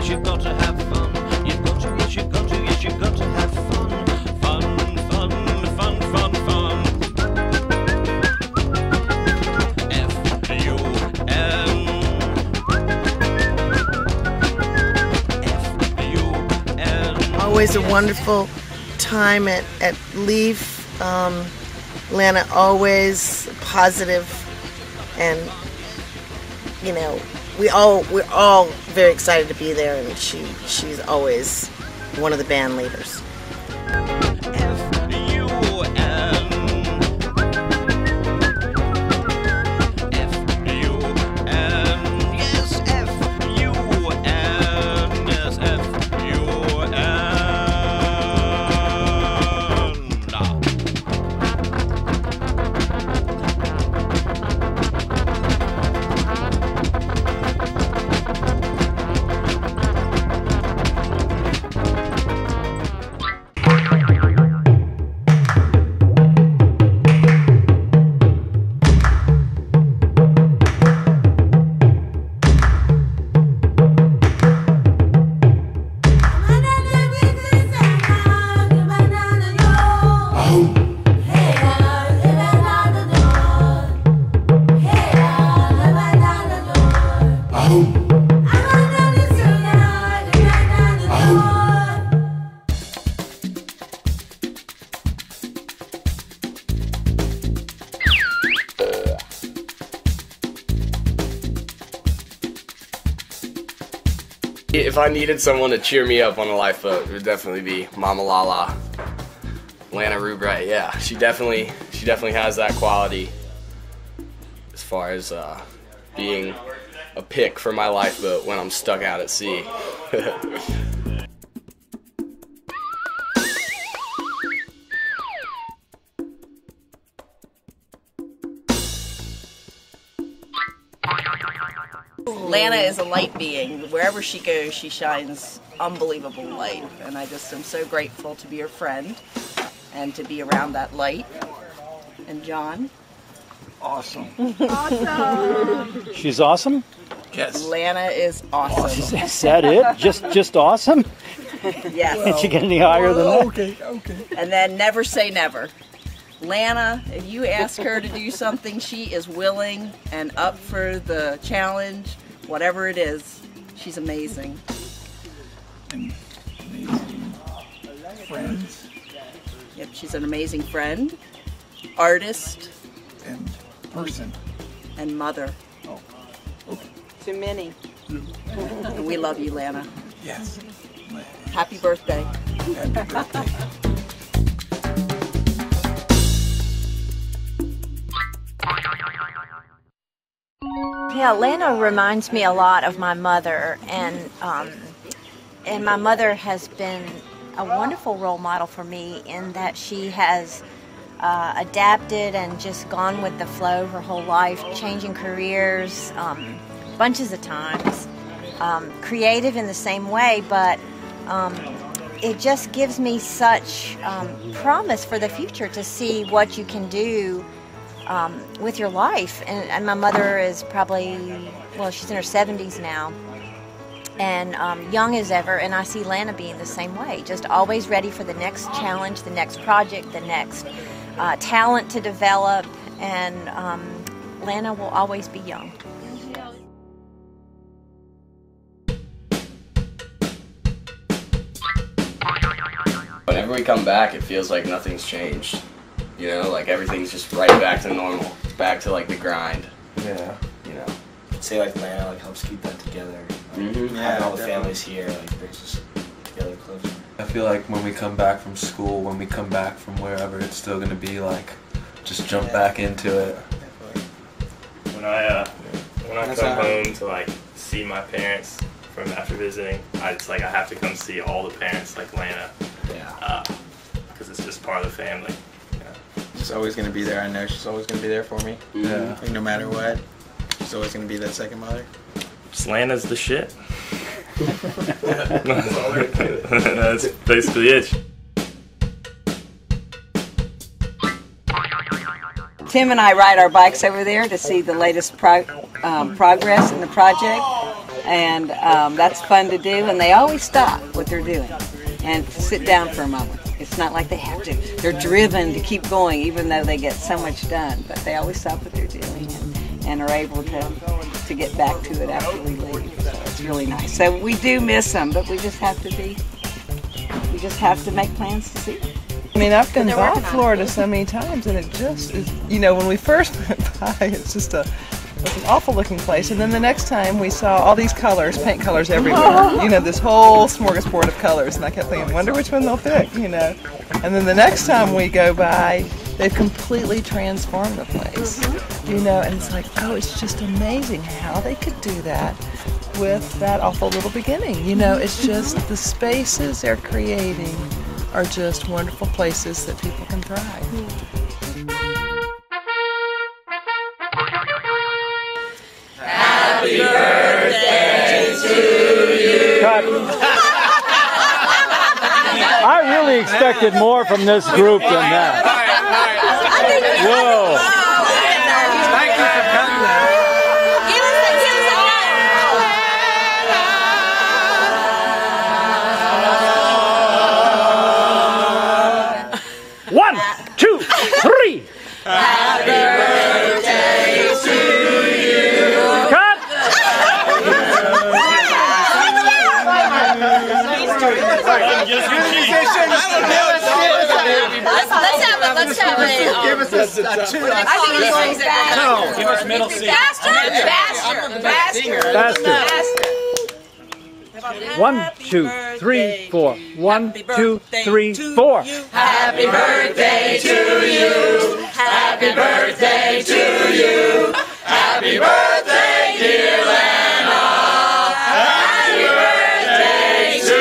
you've got to have fun. You've got to, yes, you've got to, yes, you've got to have fun. Fun, fun, fun, fun, fun. F-U-N. F-U-N. Always a wonderful time at Leaf. Lana always positive, and you know, we're all very excited to be there, and she's always one of the band leaders. If I needed someone to cheer me up on a lifeboat, it would definitely be Mama LaLa, Lana Rubright. Yeah, she definitely has that quality as far as being a pick for my lifeboat when I'm stuck out at sea. Lana is a light being. Wherever she goes, she shines unbelievable light, and I just am so grateful to be her friend and to be around that light. And John? Awesome. Awesome. She's awesome? Yes. Lana is awesome. Is that it? Just awesome? Yes. Can't you get any higher than that? Okay. And then never say never. Lana, if you ask her to do something, she is willing and up for the challenge, whatever it is. She's amazing. And amazing friends. Yep, she's an amazing friend, artist, And person. and mother. Oh, okay. To many. And we love you, Lana. Yes. Happy birthday. Happy birthday. Yeah, Lana reminds me a lot of my mother, and my mother has been a wonderful role model for me in that she has adapted and just gone with the flow her whole life, changing careers bunches of times, creative in the same way, but it just gives me such promise for the future to see what you can do with your life. And my mother is probably, well, she's in her 70s now, and young as ever, and I see Lana being the same way, just always ready for the next challenge, the next project, the next talent to develop, and Lana will always be young. Whenever we come back, it feels like nothing's changed. You know, like everything's just right back to normal, back to like the grind. Yeah. You know. Say like Lana like helps keep that together. Mm-hmm. Having all the families here like brings us together closer. I feel like when we come back from school, when we come back from wherever, it's still gonna be like, just jump back into it. When I come home to like see my parents from after visiting, I have to come see all the parents like Lana. Yeah. Because it's just part of the family. She's always going to be there. I know she's always going to be there for me. Yeah. Like, no matter what, she's always going to be that second mother. Just Lana's the shit. That's basically it. Tim and I ride our bikes over there to see the latest progress in the project, And that's fun to do, and they always stop what they're doing and sit down for a moment. It's not like they have to, they're driven to keep going even though they get so much done, but they always stop what they're doing and are able to get back to it after we leave. So it's really nice. So we do miss them, but we just have to make plans to see them. I mean, I've been by Florida so many times, and it just is, you know, when we first went by, it's just it's an awful looking place. And then the next time we saw all these colors, paint colors everywhere, you know, this whole smorgasbord of colors. And I kept thinking, wonder which one they'll pick, you know. And then the next time we go by, they've completely transformed the place, you know. And it's like, oh, it's just amazing how they could do that with that awful little beginning. You know, it's just the spaces they're creating are just wonderful places that people can thrive. Happy birthday to you. Cut. I really expected more from this group than that. Whoa. Thank you for coming now. One, two, three. Happy birthday to you. Cut. Let's have it. Give us a two. I think it's no. Give us middle C. Faster. 1, 2, 3, 4. 1, 2, 3, 4. Happy birthday to you. Happy birthday to you. Happy birthday, dear Lana. Happy birthday to you.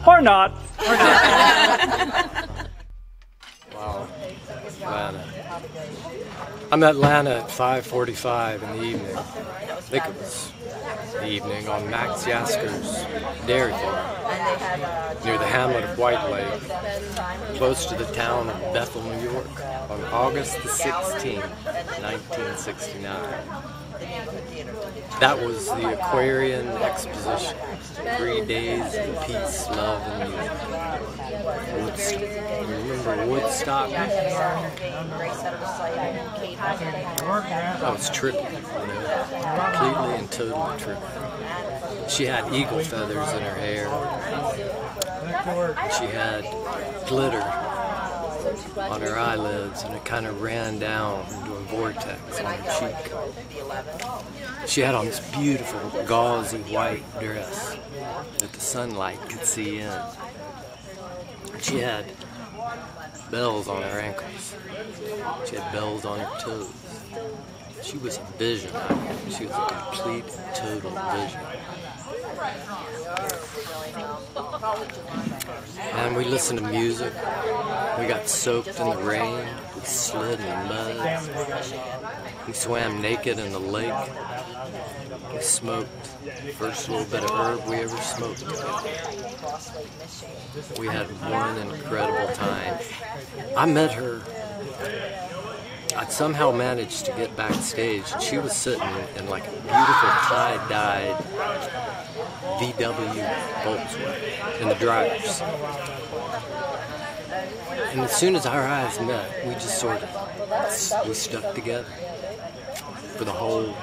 Or not. Wow. Lana. I met Lana at 5:45 in the evening. I think it was the evening on Max Yasker's dairy farm near the hamlet of White Lake, close to the town of Bethel, New York, on August the 16th, 1969. That was the Aquarian Exposition. 3 days of peace, love, and music. Woodstock. You remember Woodstock? That was trippy, you know, completely and totally trippy. She had eagle feathers in her hair. She had glitter on her eyelids, and it kind of ran down into a vortex on her cheek. She had on this beautiful gauzy white dress that the sunlight could see in. She had bells on her ankles. She had bells on her toes. She was a vision. She was a complete, total vision. And we listened to music. We got soaked in the rain. We slid in the mud. We swam naked in the lake. We smoked the first little bit of herb we ever smoked. We had one incredible time. I met her. I'd somehow managed to get backstage, and she was sitting in like a beautiful tie-dyed VW Volkswagen in the dryers. And as soon as our eyes met, we just sort of, we stuck together for the whole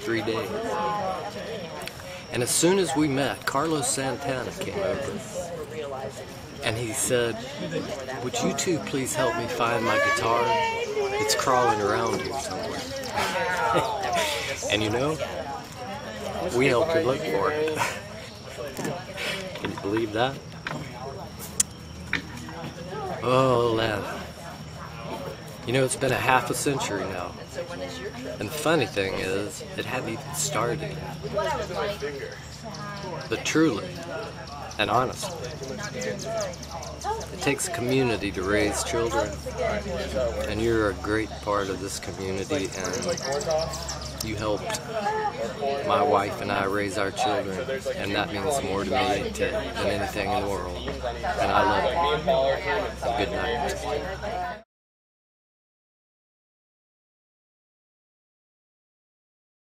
3 days. And as soon as we met, Carlos Santana came over. And he said, "Would you two please help me find my guitar? It's crawling around here somewhere." And you know, we helped him look for it. Can you believe that? Oh, Lana. You know, it's been a half a century now. And the funny thing is, it hadn't even started yet. But truly, and honestly, it takes a community to raise children. And you're a great part of this community, and you helped my wife and I raise our children, and that means more to me than anything in the world. And I love you. Good night.